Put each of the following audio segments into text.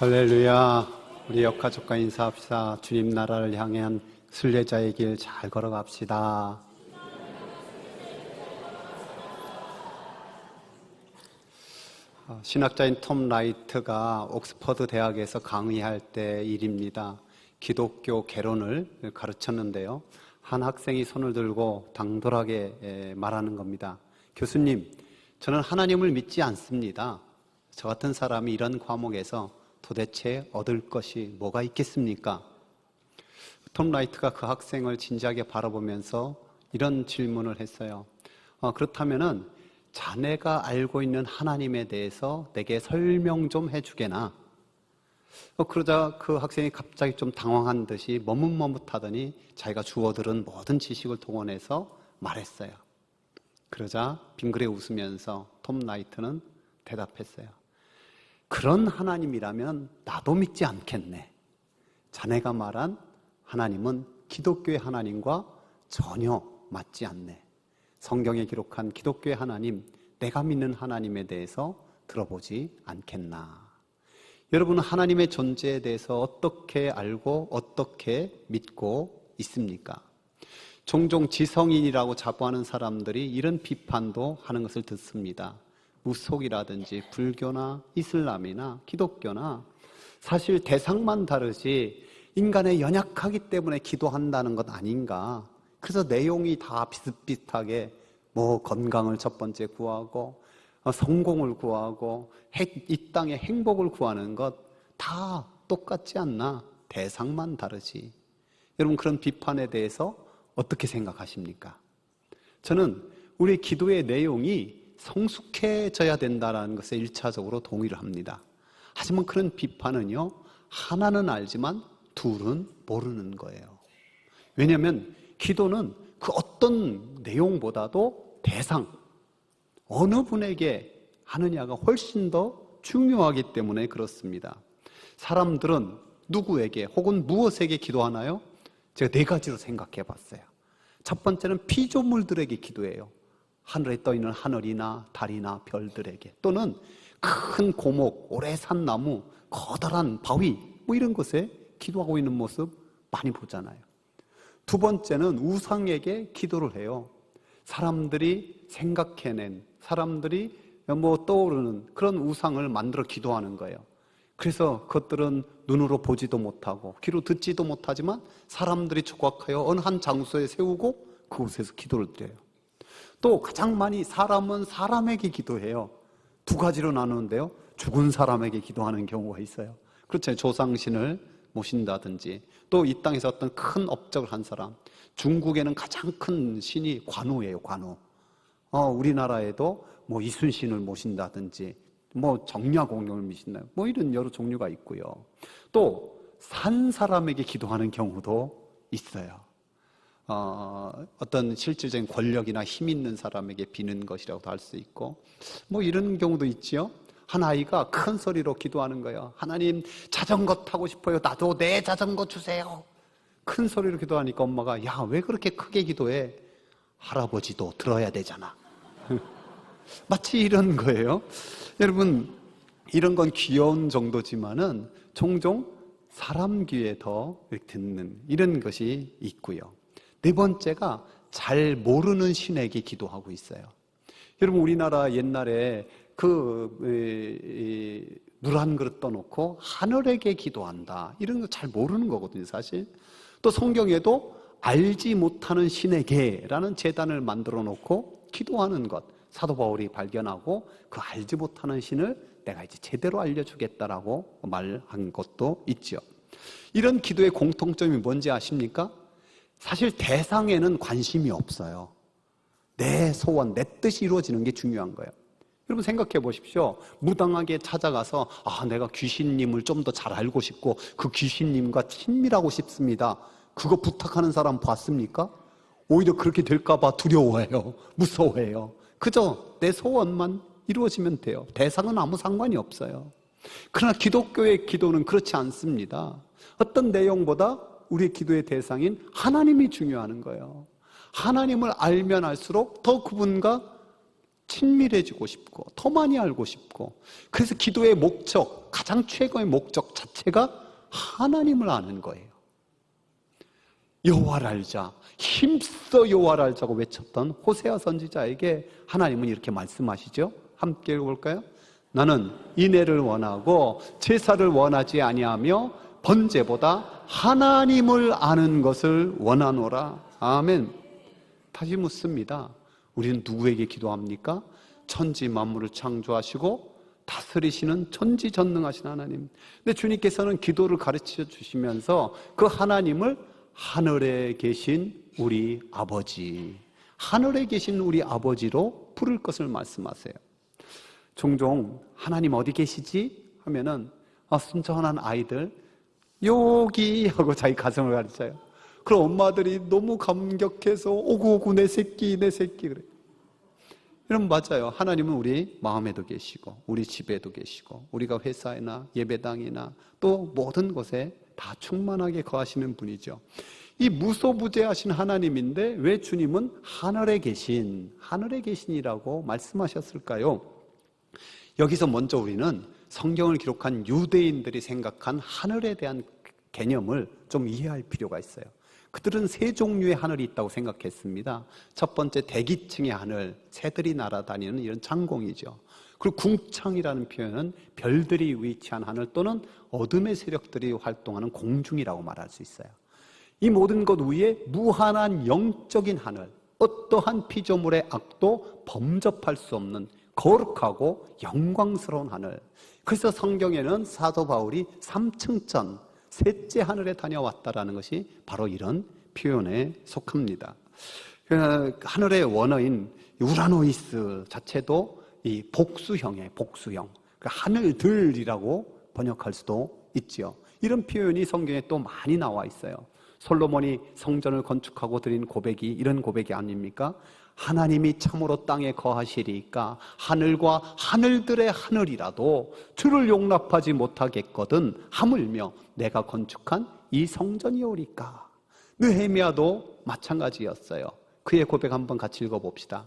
할렐루야. 우리 역가족과 인사합시다. 주님 나라를 향한 순례자의 길 잘 걸어갑시다. 신학자인 톰 라이트가 옥스퍼드 대학에서 강의할 때 일입니다. 기독교 개론을 가르쳤는데요. 한 학생이 손을 들고 당돌하게 말하는 겁니다. 교수님, 저는 하나님을 믿지 않습니다. 저 같은 사람이 이런 과목에서 도대체 얻을 것이 뭐가 있겠습니까? 톰 라이트가 그 학생을 진지하게 바라보면서 이런 질문을 했어요. 그렇다면은 자네가 알고 있는 하나님에 대해서 내게 설명 좀 해주게나. 그러자 그 학생이 갑자기 좀 당황한 듯이 머뭇머뭇하더니 자기가 주워들은 모든 지식을 동원해서 말했어요. 그러자 빙그레 웃으면서 톰 라이트는 대답했어요. 그런 하나님이라면 나도 믿지 않겠네. 자네가 말한 하나님은 기독교의 하나님과 전혀 맞지 않네. 성경에 기록한 기독교의 하나님, 내가 믿는 하나님에 대해서 들어보지 않겠나. 여러분은 하나님의 존재에 대해서 어떻게 알고 어떻게 믿고 있습니까? 종종 지성인이라고 자부하는 사람들이 이런 비판도 하는 것을 듣습니다. 무속이라든지 불교나 이슬람이나 기독교나 사실 대상만 다르지 인간의 연약하기 때문에 기도한다는 것 아닌가. 그래서 내용이 다 비슷비슷하게 건강을 첫 번째 구하고 성공을 구하고 이 땅의 행복을 구하는 것 다 똑같지 않나. 대상만 다르지. 여러분, 그런 비판에 대해서 어떻게 생각하십니까? 저는 우리 기도의 내용이 성숙해져야 된다는 것에 1차적으로 동의를 합니다. 하지만 그런 비판은요, 하나는 알지만 둘은 모르는 거예요. 왜냐하면 기도는 그 어떤 내용보다도 대상, 어느 분에게 하느냐가 훨씬 더 중요하기 때문에 그렇습니다. 사람들은 누구에게 혹은 무엇에게 기도하나요? 제가 4가지로 생각해 봤어요. 첫 번째는 피조물들에게 기도해요. 하늘에 떠 있는 하늘이나 달이나 별들에게, 또는 큰 고목, 오래 산 나무, 커다란 바위 이런 곳에 기도하고 있는 모습 많이 보잖아요. 두 번째는 우상에게 기도를 해요. 사람들이 생각해낸, 사람들이 떠오르는 그런 우상을 만들어 기도하는 거예요. 그래서 그것들은 눈으로 보지도 못하고 귀로 듣지도 못하지만 사람들이 조각하여 어느 한 장소에 세우고 그곳에서 기도를 드려요. 또 가장 많이 사람은 사람에게 기도해요. 2가지로 나누는데요. 죽은 사람에게 기도하는 경우가 있어요. 그렇죠. 조상신을 모신다든지, 또 이 땅에서 어떤 큰 업적을 한 사람. 중국에는 가장 큰 신이 관우예요. 관우. 우리나라에도 이순신을 모신다든지, 정야공룡을 모신다, 이런 여러 종류가 있고요. 또 산 사람에게 기도하는 경우도 있어요. 어떤 실질적인 권력이나 힘 있는 사람에게 비는 것이라고도 할 수 있고, 이런 경우도 있지요. 한 아이가 큰 소리로 기도하는 거예요. 하나님, 자전거 타고 싶어요. 나도 내 자전거 주세요. 큰 소리로 기도하니까 엄마가, 야, 왜 그렇게 크게 기도해? 할아버지도 들어야 되잖아. 마치 이런 거예요. 여러분, 이런 건 귀여운 정도지만은 종종 사람 귀에 더 듣는 이런 것이 있고요. 4번째가 잘 모르는 신에게 기도하고 있어요. 여러분, 우리나라 옛날에 물 한 그릇 떠놓고 하늘에게 기도한다, 이런 거 잘 모르는 거거든요, 사실. 또 성경에도 알지 못하는 신에게라는 제단을 만들어 놓고 기도하는 것, 사도 바울이 발견하고 그 알지 못하는 신을 내가 이제 제대로 알려주겠다라고 말한 것도 있죠. 이런 기도의 공통점이 뭔지 아십니까? 사실 대상에는 관심이 없어요. 내 소원, 내 뜻이 이루어지는 게 중요한 거예요. 여러분, 생각해 보십시오. 무당하게 찾아가서 내가 귀신님을 좀 더 잘 알고 싶고 그 귀신님과 친밀하고 싶습니다, 그거 부탁하는 사람 봤습니까? 오히려 그렇게 될까 봐 두려워해요. 무서워해요. 그저 내 소원만 이루어지면 돼요. 대상은 아무 상관이 없어요. 그러나 기독교의 기도는 그렇지 않습니다. 어떤 내용보다 우리의 기도의 대상인 하나님이 중요한 거예요. 하나님을 알면 알수록 더 그분과 친밀해지고 싶고 더 많이 알고 싶고, 그래서 기도의 목적, 가장 최고의 목적 자체가 하나님을 아는 거예요. 여호와를 알자, 힘써 여호와를 알자고 외쳤던 호세아 선지자에게 하나님은 이렇게 말씀하시죠. 함께 읽어볼까요? 나는 인애를 원하고 제사를 원하지 아니하며 번제보다 하나님을 아는 것을 원하노라. 아멘. 다시 묻습니다. 우리는 누구에게 기도합니까? 천지 만물을 창조하시고 다스리시는 전지전능하신 하나님. 근데 주님께서는 기도를 가르쳐 주시면서 그 하나님을 하늘에 계신 우리 아버지, 하늘에 계신 우리 아버지로 부를 것을 말씀하세요. 종종 하나님 어디 계시지? 하면은 순전한 아이들 여기 하고 자기 가정을 가르쳐요. 그럼 엄마들이 너무 감격해서 오구오구 내 새끼 내 새끼 그래. 여러분 맞아요. 하나님은 우리 마음에도 계시고 우리 집에도 계시고 우리가 회사나 예배당이나 또 모든 곳에 다 충만하게 거하시는 분이죠. 이 무소부재하신 하나님인데 왜 주님은 하늘에 계신이라고 말씀하셨을까요? 여기서 먼저 우리는 성경을 기록한 유대인들이 생각한 하늘에 대한 개념을 좀 이해할 필요가 있어요. 그들은 세 종류의 하늘이 있다고 생각했습니다. 첫 번째, 대기층의 하늘, 새들이 날아다니는 이런 창공이죠. 그리고 궁창이라는 표현은 별들이 위치한 하늘 또는 어둠의 세력들이 활동하는 공중이라고 말할 수 있어요. 이 모든 것 위에 무한한 영적인 하늘, 어떠한 피조물의 악도 범접할 수 없는 거룩하고 영광스러운 하늘. 그래서 성경에는 사도 바울이 3층전, 셋째 하늘에 다녀왔다라는 것이 바로 이런 표현에 속합니다. 하늘의 원어인 우라노이스 자체도 이 복수형, 하늘들이라고 번역할 수도 있죠. 이런 표현이 성경에 또 많이 나와 있어요. 솔로몬이 성전을 건축하고 드린 고백이 이런 고백이 아닙니까? 하나님이 참으로 땅에 거하시리까 하늘과 하늘들의 하늘이라도 주를 용납하지 못하겠거든 하물며 내가 건축한 이 성전이오리까. 느헤미야도 마찬가지였어요. 그의 고백 한번 같이 읽어봅시다.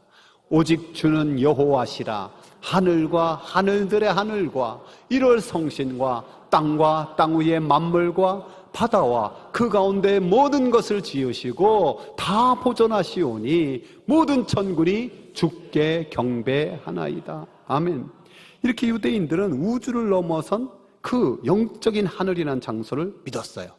오직 주는 여호와시라. 하늘과 하늘들의 하늘과 이럴 성신과 땅과 땅 위의 만물과 바다와 그 가운데 모든 것을 지으시고 다 보존하시오니 모든 천군이 주께 경배하나이다. 아멘. 이렇게 유대인들은 우주를 넘어선 그 영적인 하늘이라는 장소를 믿었어요.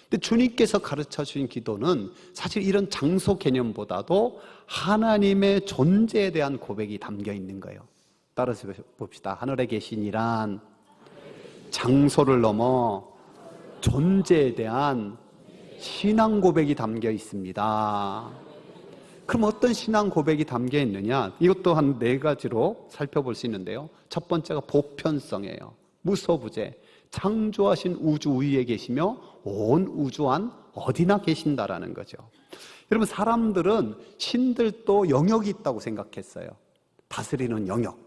근데 주님께서 가르쳐 주신 기도는 사실 이런 장소 개념보다도 하나님의 존재에 대한 고백이 담겨 있는 거예요. 따라서 봅시다. 하늘에 계신이란 장소를 넘어 존재에 대한 신앙 고백이 담겨 있습니다. 그럼 어떤 신앙 고백이 담겨 있느냐? 이것도 한 4가지로 살펴볼 수 있는데요. 첫 번째가 보편성이에요. 무소부재, 창조하신 우주 위에 계시며 온 우주 안 어디나 계신다라는 거죠. 여러분, 사람들은 신들도 영역이 있다고 생각했어요. 다스리는 영역.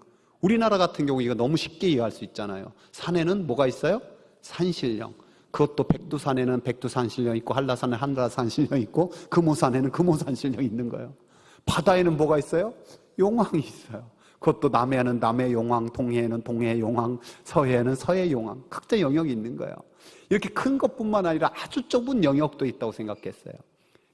우리나라 같은 경우 이거 너무 쉽게 이해할 수 있잖아요. 산에는 뭐가 있어요? 산신령. 그것도 백두산에는 백두산신령 있고 한라산에 한라산신령 있고 금오산에는 금오산신령 있는 거예요. 바다에는 뭐가 있어요? 용왕이 있어요. 그것도 남해에는 남해 용왕, 동해에는 동해 용왕, 서해에는 서해 용왕. 각자 영역이 있는 거예요. 이렇게 큰 것뿐만 아니라 아주 좁은 영역도 있다고 생각했어요.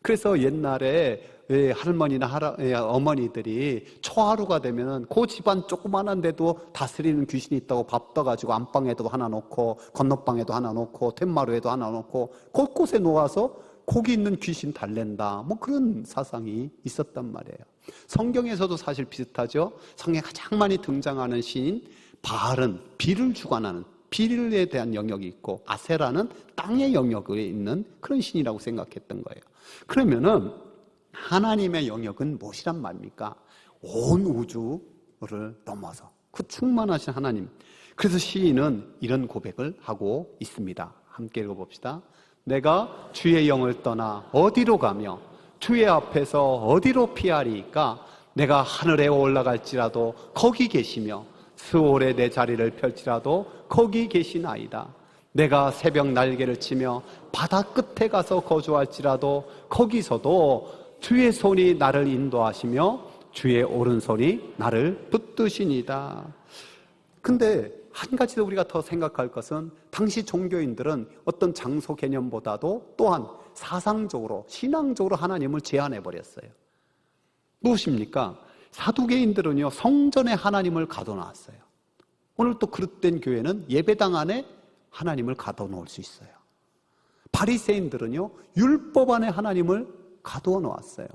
그래서 옛날에 할머니나 어머니들이 초하루가 되면 그 집안 조그만한데도 다스리는 귀신이 있다고 밥 떠가지고 안방에도 하나 놓고 건너방에도 하나 놓고 툇마루에도 하나 놓고 곳곳에 놓아서 거기 있는 귀신 달랜다, 뭐 그런 사상이 있었단 말이에요. 성경에서도 사실 비슷하죠. 성경에 가장 많이 등장하는 신인 바알은 비를 주관하는, 비에 대한 영역이 있고 아세라는 땅의 영역에 있는 그런 신이라고 생각했던 거예요. 그러면은 하나님의 영역은 무엇이란 말입니까? 온 우주를 넘어서 그 충만하신 하나님. 그래서 시인은 이런 고백을 하고 있습니다. 함께 읽어봅시다. 내가 주의 영을 떠나 어디로 가며 주의 앞에서 어디로 피하리까? 내가 하늘에 올라갈지라도 거기 계시며 스올에 내 자리를 펼치라도 거기 계시나이다. 내가 새벽 날개를 치며 바다 끝에 가서 거주할지라도 거기서도 주의 손이 나를 인도하시며 주의 오른손이 나를 붙드시니다. 근데 한 가지 더 우리가 더 생각할 것은 당시 종교인들은 어떤 장소 개념보다도 또한 사상적으로, 신앙적으로 하나님을 제한해 버렸어요. 무엇입니까? 사두개인들은요, 성전에 하나님을 가둬놨어요. 오늘 또 그릇된 교회는 예배당 안에 하나님을 가둬놓을 수 있어요. 바리새인들은요, 율법 안에 하나님을 가두어 놓았어요.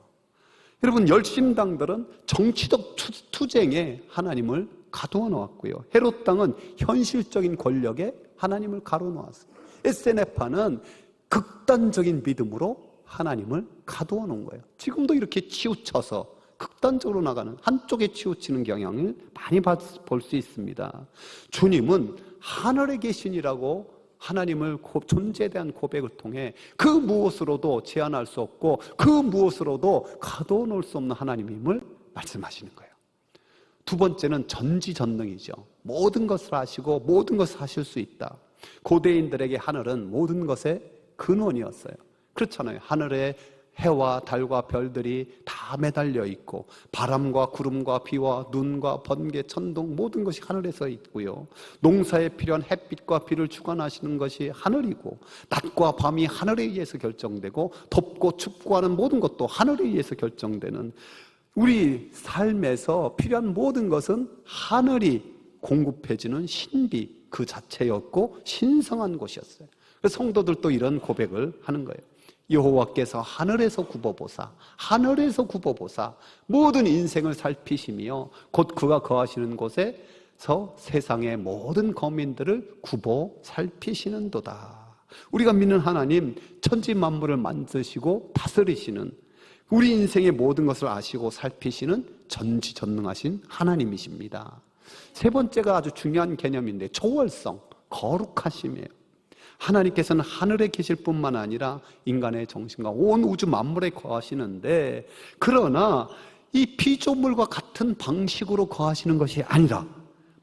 여러분, 열심당들은 정치적 투쟁에 하나님을 가두어 놓았고요. 헤롯 당은 현실적인 권력에 하나님을 가둬 놓았어요. SNF파는 극단적인 믿음으로 하나님을 가두어 놓은 거예요. 지금도 이렇게 치우쳐서 극단적으로 나가는, 한쪽에 치우치는 경향을 많이 볼 수 있습니다. 주님은 하늘에 계시니라고 하나님을 존재에 대한 고백을 통해 그 무엇으로도 제한할 수 없고 그 무엇으로도 가둬 놓을 수 없는 하나님임을 말씀하시는 거예요. 두 번째는 전지전능이죠. 모든 것을 아시고 모든 것을 하실 수 있다. 고대인들에게 하늘은 모든 것의 근원이었어요. 그렇잖아요. 하늘에 해와 달과 별들이 다 매달려 있고 바람과 구름과 비와 눈과 번개, 천둥 모든 것이 하늘에서 있고요. 농사에 필요한 햇빛과 비를 주관하시는 것이 하늘이고 낮과 밤이 하늘에 의해서 결정되고 덥고 춥고 하는 모든 것도 하늘에 의해서 결정되는, 우리 삶에서 필요한 모든 것은 하늘이 공급해주는 신비 그 자체였고 신성한 곳이었어요. 그래서 성도들도 이런 고백을 하는 거예요. 여호와께서 하늘에서 굽어보사, 하늘에서 굽어보사 모든 인생을 살피시며 곧 그가 거하시는 곳에서 세상의 모든 거민들을 굽어 살피시는도다. 우리가 믿는 하나님, 천지 만물을 만드시고 다스리시는, 우리 인생의 모든 것을 아시고 살피시는 전지전능하신 하나님이십니다. 세 번째가 아주 중요한 개념인데 초월성, 거룩하심이에요. 하나님께서는 하늘에 계실 뿐만 아니라 인간의 정신과 온 우주 만물에 거하시는데, 그러나 이 피조물과 같은 방식으로 거하시는 것이 아니라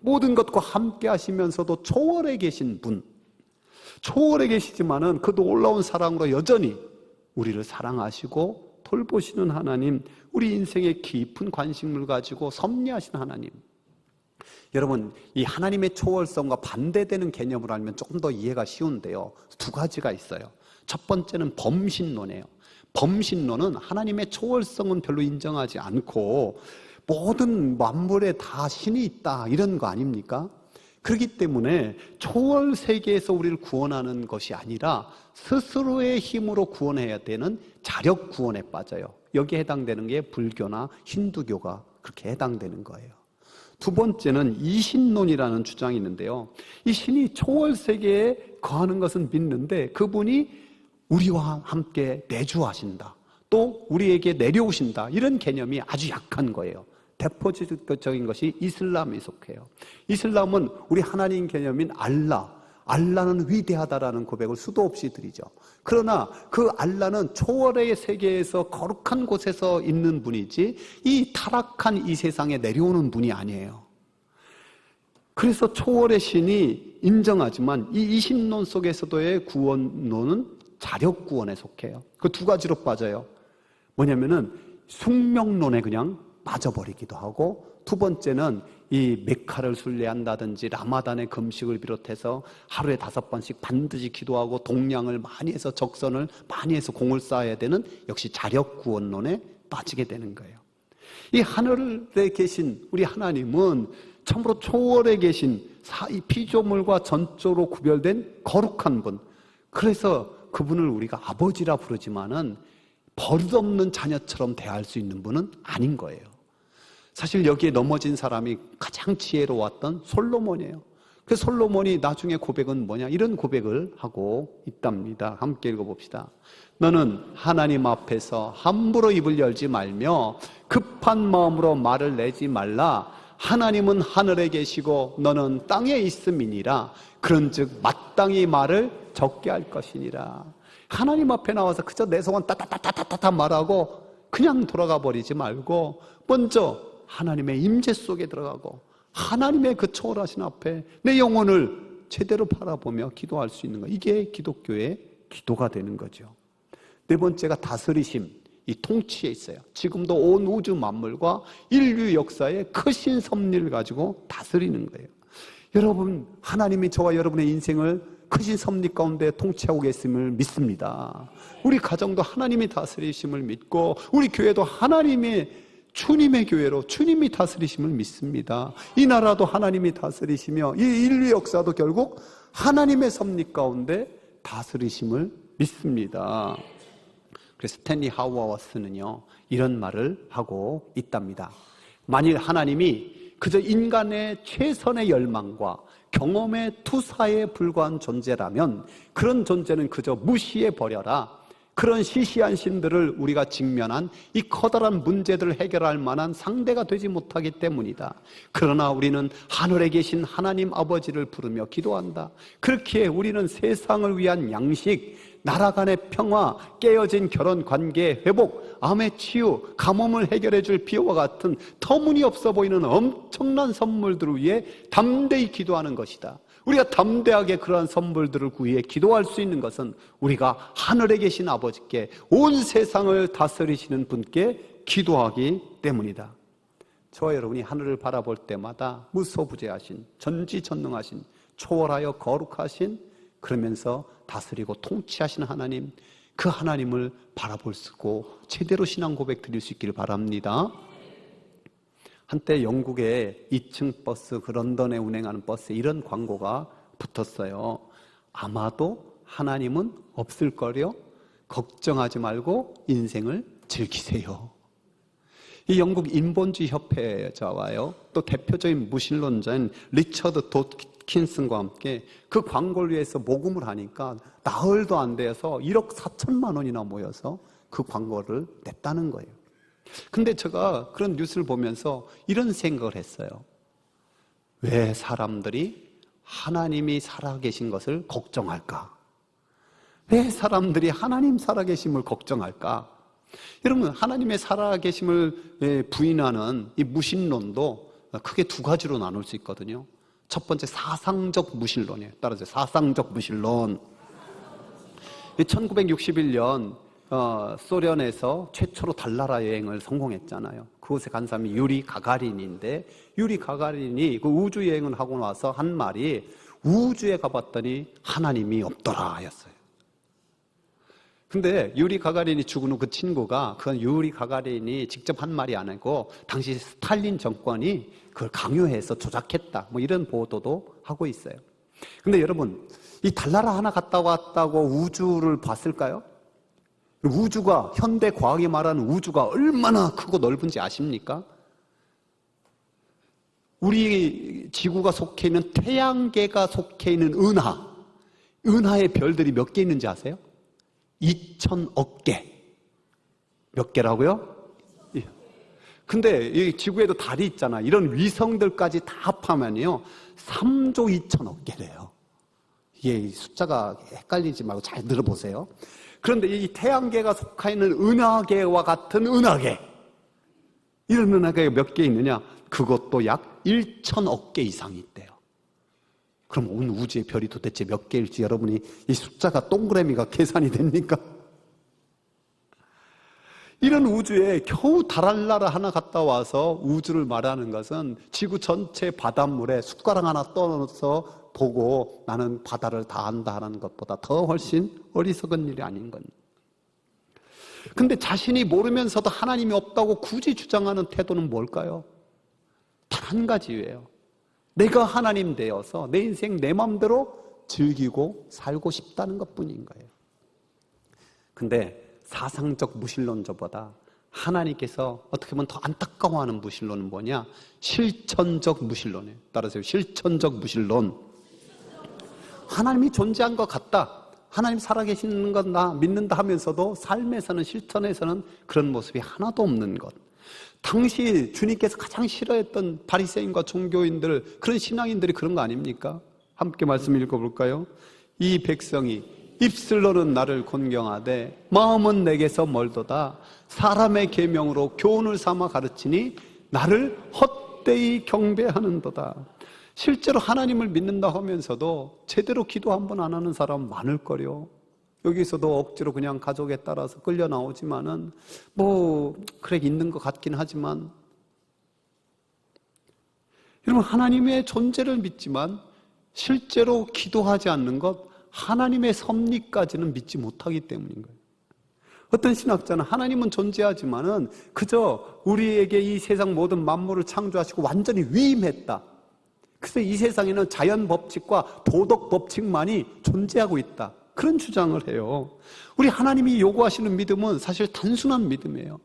모든 것과 함께 하시면서도 초월해 계신 분, 초월해 계시지만은 그 놀라운 사랑으로 여전히 우리를 사랑하시고 돌보시는 하나님, 우리 인생의 깊은 관심을 가지고 섭리하신 하나님. 여러분, 이 하나님의 초월성과 반대되는 개념으로 알면 조금 더 이해가 쉬운데요, 두 가지가 있어요. 첫 번째는 범신론이에요. 범신론은 하나님의 초월성은 별로 인정하지 않고 모든 만물에 다 신이 있다 이런 거 아닙니까? 그렇기 때문에 초월 세계에서 우리를 구원하는 것이 아니라 스스로의 힘으로 구원해야 되는 자력 구원에 빠져요. 여기에 해당되는 게 불교나 힌두교가 그렇게 해당되는 거예요. 두 번째는 이신론이라는 주장이 있는데요, 이 신이 초월 세계에 거하는 것은 믿는데 그분이 우리와 함께 내주하신다, 또 우리에게 내려오신다, 이런 개념이 아주 약한 거예요. 대표적인 것이 이슬람에 속해요. 이슬람은 우리 하나님 개념인 알라는 위대하다라는 고백을 수도 없이 드리죠. 그러나 그 알라는 초월의 세계에서 거룩한 곳에서 있는 분이지 이 타락한 이 세상에 내려오는 분이 아니에요. 그래서 초월의 신이 인정하지만 이 이신론 속에서도의 구원론은 자력 구원에 속해요. 그 두 가지로 빠져요. 뭐냐면은 숙명론에 그냥 빠져버리기도 하고, 두 번째는 이 메카를 순례한다든지 라마단의 금식을 비롯해서 하루에 5번씩 반드시 기도하고 동량을 많이 해서 적선을 많이 해서 공을 쌓아야 되는 역시 자력 구원론에 빠지게 되는 거예요. 이 하늘에 계신 우리 하나님은 참으로 초월에 계신 이 피조물과 전적으로 구별된 거룩한 분, 그래서 그분을 우리가 아버지라 부르지만은 버릇없는 자녀처럼 대할 수 있는 분은 아닌 거예요. 사실 여기에 넘어진 사람이 가장 지혜로웠던 솔로몬이에요. 그 솔로몬이 나중에 고백은 뭐냐, 이런 고백을 하고 있답니다. 함께 읽어봅시다. 너는 하나님 앞에서 함부로 입을 열지 말며 급한 마음으로 말을 내지 말라. 하나님은 하늘에 계시고 너는 땅에 있음이니라. 그런즉 마땅히 말을 적게 할 것이니라. 하나님 앞에 나와서 그저 내 소원 따따따따따따 말하고 그냥 돌아가 버리지 말고 먼저 하나님의 임재 속에 들어가고 하나님의 그 초월하신 앞에 내 영혼을 제대로 바라보며 기도할 수 있는 것, 이게 기독교의 기도가 되는 거죠. 네 번째가 다스리심, 이 통치에 있어요. 지금도 온 우주 만물과 인류 역사에 크신 섭리를 가지고 다스리는 거예요. 여러분, 하나님이 저와 여러분의 인생을 크신 섭리 가운데 통치하고 계심을 믿습니다. 우리 가정도 하나님이 다스리심을 믿고, 우리 교회도 하나님의 주님의 교회로 주님이 다스리심을 믿습니다. 이 나라도 하나님이 다스리시며, 이 인류 역사도 결국 하나님의 섭리 가운데 다스리심을 믿습니다. 그래서 스탠리 하우어스는요, 이런 말을 하고 있답니다. 만일 하나님이 그저 인간의 최선의 열망과 경험의 투사에 불과한 존재라면 그런 존재는 그저 무시해버려라. 그런 시시한 신들을 우리가 직면한 이 커다란 문제들을 해결할 만한 상대가 되지 못하기 때문이다. 그러나 우리는 하늘에 계신 하나님 아버지를 부르며 기도한다. 그렇기에 우리는 세상을 위한 양식, 나라 간의 평화, 깨어진 결혼 관계의 회복, 암의 치유, 가뭄을 해결해 줄 비와 같은 터무니없어 보이는 엄청난 선물들을 위해 담대히 기도하는 것이다. 우리가 담대하게 그러한 선물들을 구해 기도할 수 있는 것은 우리가 하늘에 계신 아버지께, 온 세상을 다스리시는 분께 기도하기 때문이다. 저와 여러분이 하늘을 바라볼 때마다 무소부재하신, 전지전능하신, 초월하여 거룩하신, 그러면서 다스리고 통치하신 하나님, 그 하나님을 바라볼 수 있고 제대로 신앙 고백 드릴 수 있기를 바랍니다. 한때 영국의 2층 버스, 그 런던에 운행하는 버스에 이런 광고가 붙었어요. 아마도 하나님은 없을 거려, 걱정하지 말고 인생을 즐기세요. 이 영국 인본주의 협회자와요, 또 대표적인 무신론자인 리처드 도킨슨과 함께 그 광고를 위해서 모금을 하니까 나흘도 안 돼서 1억 4천만 원이나 모여서 그 광고를 냈다는 거예요. 근데 제가 그런 뉴스를 보면서 이런 생각을 했어요. 왜 사람들이 하나님이 살아계신 것을 걱정할까? 왜 사람들이 하나님 살아계심을 걱정할까? 여러분, 하나님의 살아계심을 부인하는 이 무신론도 크게 두 가지로 나눌 수 있거든요. 첫 번째, 사상적 무신론이에요. 따라서 사상적 무신론. 1961년 소련에서 최초로 달나라 여행을 성공했잖아요. 그곳에 간 사람이 유리 가가린인데, 유리 가가린이 그 우주 여행을 하고 나서 한 말이 우주에 가봤더니 하나님이 없더라 였어요. 근데 유리 가가린이 죽은 후 그 친구가, 그건 유리 가가린이 직접 한 말이 아니고 당시 스탈린 정권이 그걸 강요해서 조작했다, 뭐 이런 보도도 하고 있어요. 근데 여러분, 이 달나라 하나 갔다 왔다고 우주를 봤을까요? 우주가, 현대 과학이 말하는 우주가 얼마나 크고 넓은지 아십니까? 우리 지구가 속해 있는 태양계가 속해 있는 은하의 별들이 몇 개 있는지 아세요? 2,000억 개. 몇 개라고요? 근데 이 지구에도 달이 있잖아. 이런 위성들까지 다 합하면요 3조 2천억 개래요. 이게 숫자가 헷갈리지 말고 잘 들어보세요. 그런데 이 태양계가 속해 있는 은하계와 같은 은하계, 이런 은하계가 몇 개 있느냐? 그것도 약 1,000억 개 이상이 있대요. 그럼 온 우주의 별이 도대체 몇 개일지 여러분이 이 숫자가 동그라미가 계산이 됩니까? 이런 우주에 겨우 달나라 하나 갔다 와서 우주를 말하는 것은 지구 전체 바닷물에 숟가락 하나 떠서 보고 나는 바다를 다 안다 하는 것보다 더 훨씬 어리석은 일이 아닌 겁니다. 근데 자신이 모르면서도 하나님이 없다고 굳이 주장하는 태도는 뭘까요? 단 한 가지예요. 내가 하나님 되어서 내 인생 내 마음대로 즐기고 살고 싶다는 것뿐인 거예요. 근데 사상적 무신론자보다 하나님께서 어떻게 보면 더 안타까워하는 무신론은 뭐냐? 실천적 무신론이에요. 따라서 실천적 무신론. 하나님이 존재한 것 같다, 하나님 살아계시는 건 나 믿는다 하면서도 삶에서는, 실천에서는 그런 모습이 하나도 없는 것. 당시 주님께서 가장 싫어했던 바리새인과 종교인들, 그런 신앙인들이 그런 거 아닙니까? 함께 말씀 읽어볼까요? 이 백성이 입술로는 나를 존경하되 마음은 내게서 멀도다. 사람의 계명으로 교훈을 삼아 가르치니 나를 헛되이 경배하는도다. 실제로 하나님을 믿는다 하면서도 제대로 기도 한 번 안 하는 사람 많을 거요. 여기서도 억지로 그냥 가족에 따라서 끌려 나오지만은 그래 있는 것 같긴 하지만, 여러분, 하나님의 존재를 믿지만 실제로 기도하지 않는 것, 하나님의 섭리까지는 믿지 못하기 때문인 거예요. 어떤 신학자는 하나님은 존재하지만은 그저 우리에게 이 세상 모든 만물을 창조하시고 완전히 위임했다. 그래서 이 세상에는 자연 법칙과 도덕 법칙만이 존재하고 있다. 그런 주장을 해요. 우리 하나님이 요구하시는 믿음은 사실 단순한 믿음이에요.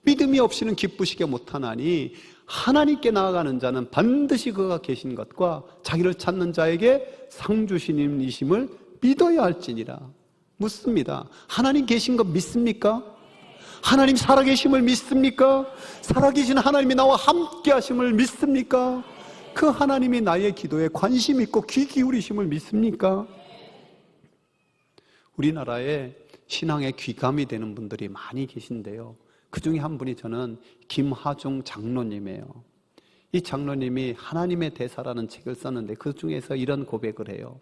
믿음이 없이는 기쁘시게 못하나니 하나님께 나아가는 자는 반드시 그가 계신 것과 자기를 찾는 자에게 상 주시님이심을 믿어야 할지니라. 묻습니다. 하나님 계신 것 믿습니까? 하나님 살아계심을 믿습니까? 살아계신 하나님이 나와 함께 하심을 믿습니까? 그 하나님이 나의 기도에 관심 있고 귀 기울이심을 믿습니까? 우리나라에 신앙에 귀감이 되는 분들이 많이 계신데요, 그 중에 한 분이 저는 김하중 장로님이에요. 이 장로님이 하나님의 대사라는 책을 썼는데 그 중에서 이런 고백을 해요.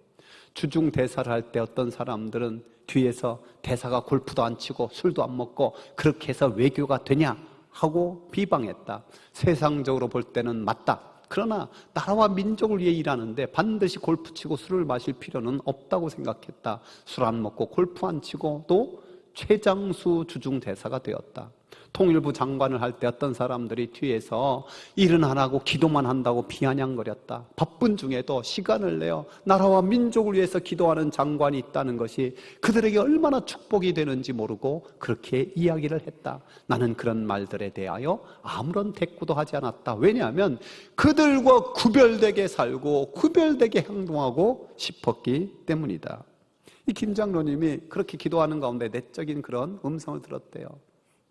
주중 대사를 할 때 어떤 사람들은 뒤에서 대사가 골프도 안 치고 술도 안 먹고 그렇게 해서 외교가 되냐 하고 비방했다. 세상적으로 볼 때는 맞다. 그러나 나라와 민족을 위해 일하는데 반드시 골프 치고 술을 마실 필요는 없다고 생각했다. 술 안 먹고 골프 안 치고 또 최장수 주중 대사가 되었다. 통일부 장관을 할 때 어떤 사람들이 뒤에서 일은 안 하고 기도만 한다고 비아냥거렸다. 바쁜 중에도 시간을 내어 나라와 민족을 위해서 기도하는 장관이 있다는 것이 그들에게 얼마나 축복이 되는지 모르고 그렇게 이야기를 했다. 나는 그런 말들에 대하여 아무런 대꾸도 하지 않았다. 왜냐하면 그들과 구별되게 살고 구별되게 행동하고 싶었기 때문이다. 이 김 장로님이 그렇게 기도하는 가운데 내적인 그런 음성을 들었대요.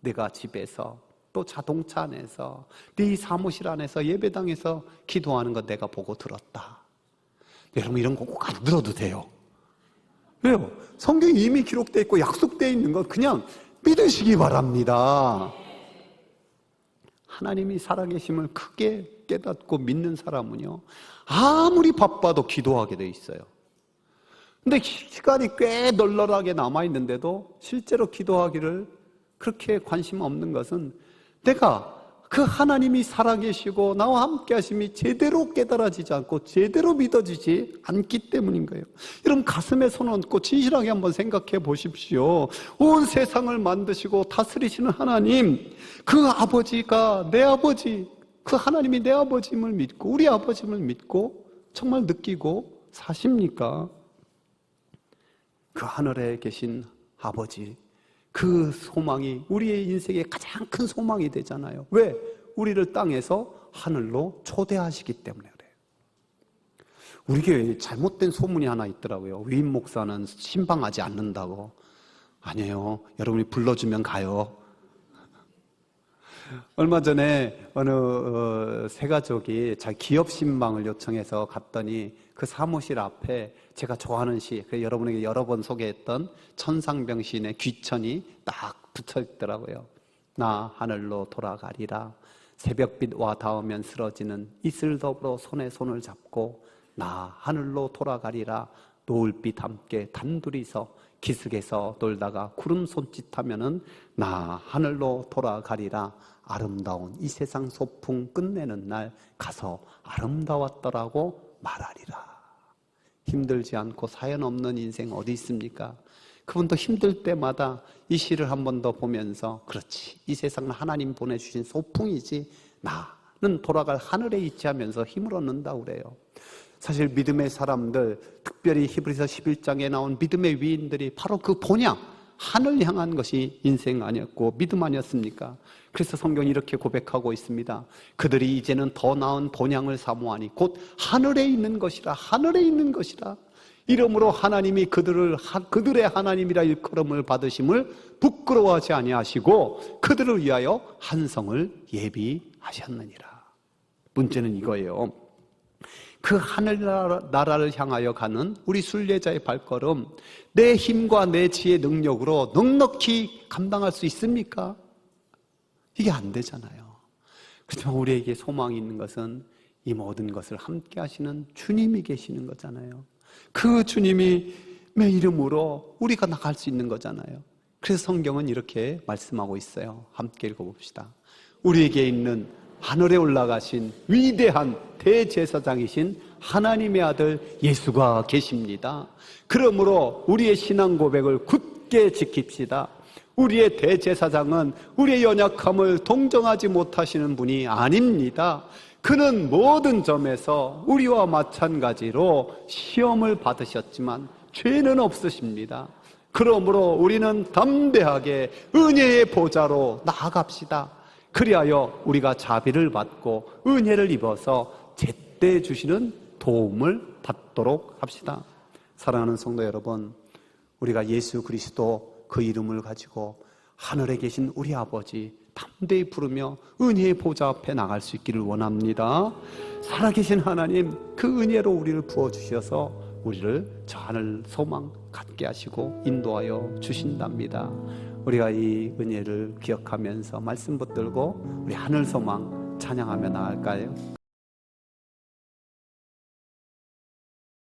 내가 집에서 또 자동차 안에서 네 사무실 안에서 예배당에서 기도하는 거 내가 보고 들었다. 여러분, 이런 거 꼭 안 들어도 돼요. 왜요? 성경에 이미 기록되어 있고 약속되어 있는 건 그냥 믿으시기 바랍니다. 하나님이 살아계심을 크게 깨닫고 믿는 사람은요, 아무리 바빠도 기도하게 돼 있어요. 근데 시간이 꽤 널널하게 남아있는데도 실제로 기도하기를 그렇게 관심 없는 것은 내가 그 하나님이 살아계시고 나와 함께 하심이 제대로 깨달아지지 않고 제대로 믿어지지 않기 때문인 거예요. 여러분, 가슴에 손 얹고 진실하게 한번 생각해 보십시오. 온 세상을 만드시고 다스리시는 하나님, 그 아버지가 내 아버지, 그 하나님이 내 아버지임을 믿고 우리 아버지임을 믿고 정말 느끼고 사십니까? 그 하늘에 계신 아버지, 그 소망이 우리의 인생의 가장 큰 소망이 되잖아요. 왜? 우리를 땅에서 하늘로 초대하시기 때문에 그래요. 우리 교회에 잘못된 소문이 하나 있더라고요. 위임 목사는 신방하지 않는다고. 아니에요. 여러분이 불러주면 가요. 얼마 전에 어느 세 가족이 자기 기업 신방을 요청해서 갔더니 그 사무실 앞에 제가 좋아하는 시, 여러분에게 여러 번 소개했던 천상병 시인의 귀천이 딱 붙여 있더라고요. 나 하늘로 돌아가리라. 새벽빛 와 닿으면 쓰러지는 이슬 더불어 손에 손을 잡고 나 하늘로 돌아가리라. 노을빛 함께 단둘이서 기슭에서 놀다가 구름 손짓하면은 나 하늘로 돌아가리라. 아름다운 이 세상 소풍 끝내는 날 가서 아름다웠더라고 말하리라. 힘들지 않고 사연 없는 인생 어디 있습니까? 그분도 힘들 때마다 이 시를 한 번 더 보면서 그렇지, 이 세상은 하나님 보내주신 소풍이지 나는 돌아갈 하늘에 있지 하면서 힘을 얻는다고 그래요. 사실 믿음의 사람들, 특별히 히브리서 11장에 나온 믿음의 위인들이 바로 그 본향, 하늘 향한 것이 인생 아니었고 믿음 아니었습니까? 그래서 성경이 이렇게 고백하고 있습니다. 그들이 이제는 더 나은 본향을 사모하니 곧 하늘에 있는 것이라. 하늘에 있는 것이라. 이러므로 하나님이 그들의 하나님이라 일컬음을 받으심을 부끄러워하지 아니하시고 그들을 위하여 한 성을 예비하셨느니라. 문제는 이거예요. 그 하늘나라를 향하여 가는 우리 순례자의 발걸음, 내 힘과 내 지혜 능력으로 넉넉히 감당할 수 있습니까? 이게 안 되잖아요. 그렇지만 우리에게 소망이 있는 것은 이 모든 것을 함께 하시는 주님이 계시는 거잖아요. 그 주님이 이름으로 우리가 나갈 수 있는 거잖아요. 그래서 성경은 이렇게 말씀하고 있어요. 함께 읽어봅시다. 우리에게 있는 하늘에 올라가신 위대한 대제사장이신 하나님의 아들 예수가 계십니다. 그러므로 우리의 신앙 고백을 굳게 지킵시다. 우리의 대제사장은 우리의 연약함을 동정하지 못하시는 분이 아닙니다. 그는 모든 점에서 우리와 마찬가지로 시험을 받으셨지만 죄는 없으십니다. 그러므로 우리는 담대하게 은혜의 보좌로 나아갑시다. 그리하여 우리가 자비를 받고 은혜를 입어서 제때 주시는 도움을 받도록 합시다. 사랑하는 성도 여러분, 우리가 예수 그리스도 그 이름을 가지고 하늘에 계신 우리 아버지 담대히 부르며 은혜의 보좌 앞에 나갈 수 있기를 원합니다. 살아계신 하나님, 그 은혜로 우리를 부어주셔서 우리를 저 하늘 소망 갖게 하시고 인도하여 주신답니다. 우리가 이 은혜를 기억하면서 말씀 붙들고 우리 하늘 소망 찬양하며 나갈까요?